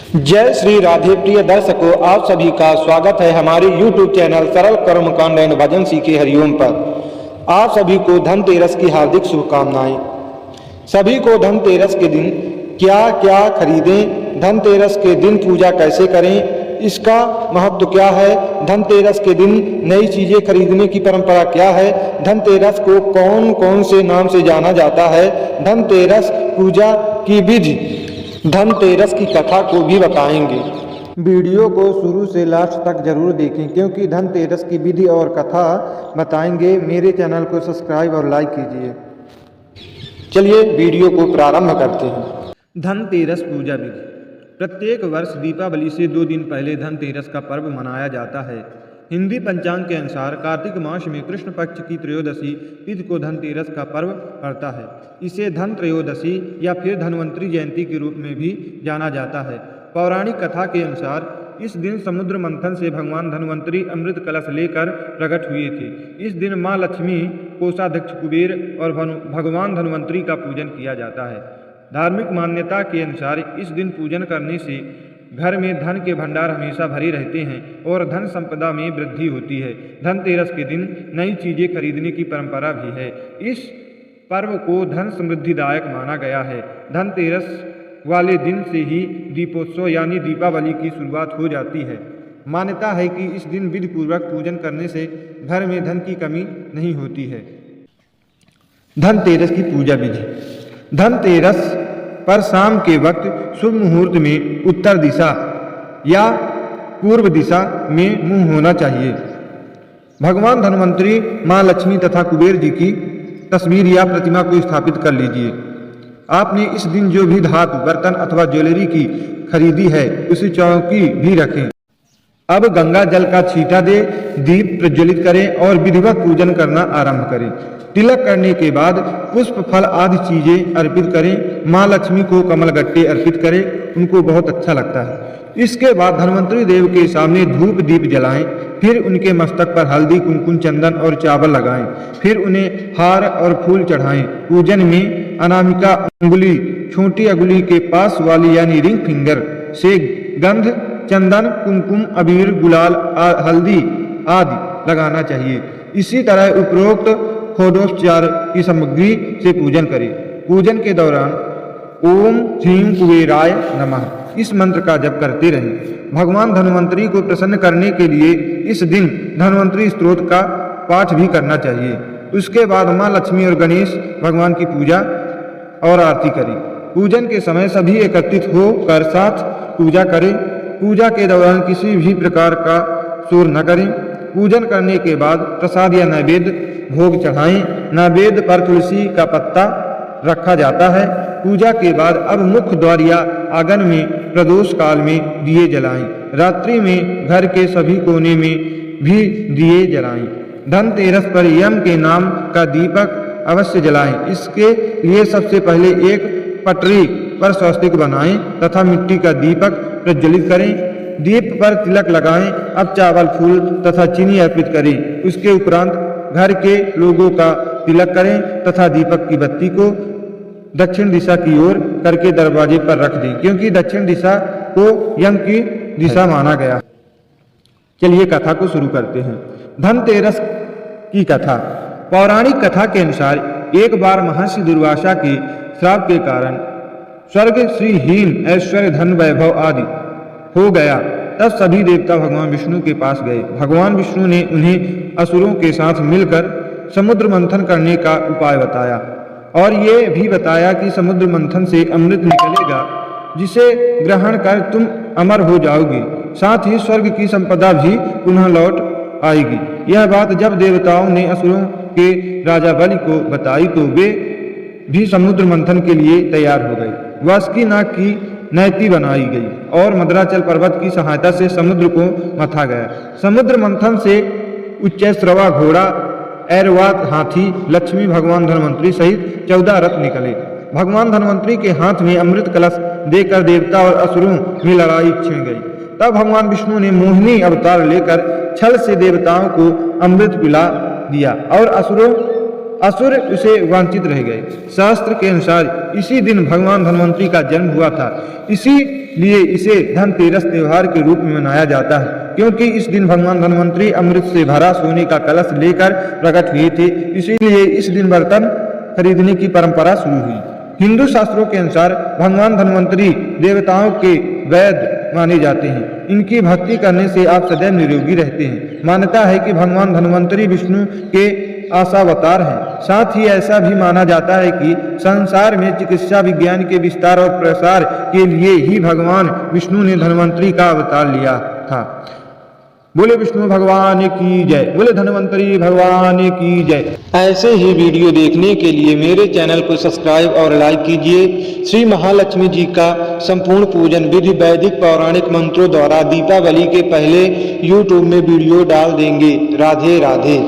जय श्री राधे। प्रिय दर्शकों, आप सभी का स्वागत है हमारे YouTube चैनल सरल कर्म कांड एंड भजन सीखे हरिओम पर। आप सभी को धनतेरस की हार्दिक शुभकामनाएं। सभी को धनतेरस के दिन क्या क्या खरीदें, धनतेरस के दिन पूजा कैसे करें, इसका महत्व क्या है, धनतेरस के दिन नई चीजें खरीदने की परंपरा क्या है, धनतेरस को कौन कौन से नाम से जाना जाता है, धनतेरस पूजा की विधि, धनतेरस की कथा को भी बताएंगे। वीडियो को शुरू से लास्ट तक जरूर देखें क्योंकि धनतेरस की विधि और कथा बताएंगे। मेरे चैनल को सब्सक्राइब और लाइक कीजिए। चलिए वीडियो को प्रारंभ करते हैं। धनतेरस पूजा विधि। प्रत्येक वर्ष दीपावली से 2 दिन पहले धनतेरस का पर्व मनाया जाता है। हिंदी पंचांग के अनुसार कार्तिक मास में कृष्ण पक्ष की त्रयोदशी तिथि को धनतेरस का पर्व पड़ता है। इसे धन त्रयोदशी या फिर धन्वंतरी जयंती के रूप में भी जाना जाता है। पौराणिक कथा के अनुसार इस दिन समुद्र मंथन से भगवान धन्वंतरी अमृत कलश लेकर प्रकट हुए थे। इस दिन माँ लक्ष्मी, कोषाध्यक्ष कुबेर और भगवान धन्वंतरी का पूजन किया जाता है। धार्मिक मान्यता के अनुसार इस दिन पूजन करने से घर में धन के भंडार हमेशा भरे रहते हैं और धन संपदा में वृद्धि होती है। धनतेरस के दिन नई चीजें खरीदने की परंपरा भी है। इस पर्व को धन समृद्धिदायक माना गया है। धनतेरस वाले दिन से ही दीपोत्सव यानी दीपावली की शुरुआत हो जाती है। मान्यता है कि इस दिन विधि पूर्वक पूजन करने से घर में धन की कमी नहीं होती है। धनतेरस की पूजा विधि। धनतेरस पर शाम के वक्त शुभ मुहूर्त में उत्तर दिशा या पूर्व दिशा में मुंह होना चाहिए। भगवान धन्वंतरी, माँ लक्ष्मी तथा कुबेर जी की तस्वीर या प्रतिमा को स्थापित कर लीजिए। आपने इस दिन जो भी धातु, बर्तन अथवा ज्वेलरी की खरीदी है उसी चौकी भी रखें। अब गंगा जल का छींटा दे, दीप प्रज्वलित करें और विधिवत पूजन करना आरंभ करें। तिलक करने के बाद पुष्प, फल आदि चीजें अर्पित करें। माँ लक्ष्मी को कमल गट्टे अर्पित करें, उनको बहुत अच्छा लगता है। इसके बाद धन्वंतरी देव के सामने धूप दीप जलाएं। फिर उनके मस्तक पर हल्दी, कुमकुम, चंदन और चावल लगाएं। फिर उन्हें हार और फूल चढ़ाएं। पूजन में अनामिका अंगुली, छोटी अंगुली के पास वाली यानी रिंग फिंगर से गंध, चंदन, कुमकुम, अबीर, गुलाल, हल्दी आदि लगाना चाहिए। इसी तरह उपरोक्त षोडशोपचार की सामग्री से पूजन करें। पूजन के दौरान ओम ह्रीं कुबेराय नमः इस मंत्र का जप करते रहें। भगवान धन्वंतरी को प्रसन्न करने के लिए इस दिन धन्वंतरी स्तोत्र का पाठ भी करना चाहिए। उसके बाद माँ लक्ष्मी और गणेश भगवान की पूजा और आरती करें। पूजन के समय सभी एकत्रित होकर साथ पूजा करें। पूजा के दौरान किसी भी प्रकार का शोर न करें। पूजन करने के बाद प्रसाद या नैवेद्य भोग चढ़ाएं। नैवेद्य पर तुलसी का पत्ता रखा जाता है। पूजा के बाद अब मुख्य द्वार या आंगन में प्रदोष काल में दिए जलाएं। रात्रि में घर के सभी कोने में भी दिए जलाएं। धनतेरस पर यम के नाम का दीपक अवश्य जलाएं। इसके लिए सबसे पहले एक पटरी पर स्वस्तिक बनाएं तथा मिट्टी का दीपक प्रज्वलित करें। दीप पर तिलक लगाएं। अब चावल, फूल तथा चीनी अर्पित करें। उसके उपरांत घर के लोगों का तिलक करें तथा दीपक की बत्ती को दक्षिण दिशा की ओर करके दरवाजे पर रख दें क्योंकि दक्षिण दिशा को यम की दिशा माना गया। चलिए कथा को शुरू करते हैं। धनतेरस की कथा। पौराणिक कथा के अनुसार एक बार महर्षि दुर्वासा के श्राप के कारण स्वर्ग श्रीहीन ऐश्वर्य, धन, वैभव आदि हो गया। तब सभी देवता भगवान विष्णु के पास गए। भगवान विष्णु ने उन्हें असुरों के साथ मिलकर समुद्र मंथन करने का उपाय बताया और ये भी बताया कि समुद्र मंथन से अमृत निकलेगा जिसे ग्रहण कर तुम अमर हो जाओगे। साथ ही स्वर्ग की संपदा भी पुनः लौट आएगी। यह बात जब देवताओं ने असुरों के राजा बलि को बताई तो वे भी समुद्र मंथन के लिए तैयार हो गए। वासुकी नाग की नैति बनाई गई और मद्राचल पर्वत की सहायता से समुद्र को मथा गया। समुद्र मंथन से उच्चैश्रवा घोड़ा, ऐरावत हाथी, लक्ष्मी, भगवान धन्वंतरी सहित 14 रथ निकले। भगवान धन्वंतरी के हाथ में अमृत कलश देकर देवता और असुरों में लड़ाई छिड़ गई। तब भगवान विष्णु ने मोहिनी अवतार लेकर छल से देवताओं को अमृत पिला दिया और असुरों असुर उसे वांछित रह गए। शास्त्र के अनुसार इसी दिन भगवान धन्वंतरी का जन्म हुआ था। इसीलिए इसे धनतेरस त्योहार के रूप में मनाया जाता है, क्योंकि इस दिन भगवान धन्वंतरी अमृत से भरा सोने का कलश लेकर प्रकट हुए थे। इसीलिए इस दिन बर्तन खरीदने की परंपरा शुरू हुई। हिंदू शास्त्रों के अनुसार भगवान धन्वंतरी देवताओं के वैद्य माने जाते हैं। इनकी भक्ति करने से आप सदैव निरोगी रहते हैं। मान्यता है कि भगवान धन्वंतरी विष्णु के आशावतार हैं। साथ ही ऐसा भी माना जाता है कि संसार में चिकित्सा विज्ञान के विस्तार और प्रसार के लिए ही भगवान विष्णु ने धन्वंतरी का अवतार लिया था। बोले विष्णु भगवान की जय, बोले धन्वंतरी भगवान की जय। ऐसे ही वीडियो देखने के लिए मेरे चैनल को सब्सक्राइब और लाइक कीजिए। श्री महालक्ष्मी जी का संपूर्ण पूजन विधि वैदिक पौराणिक मंत्रों द्वारा दीपावली के पहले YouTube में वीडियो डाल देंगे। राधे राधे।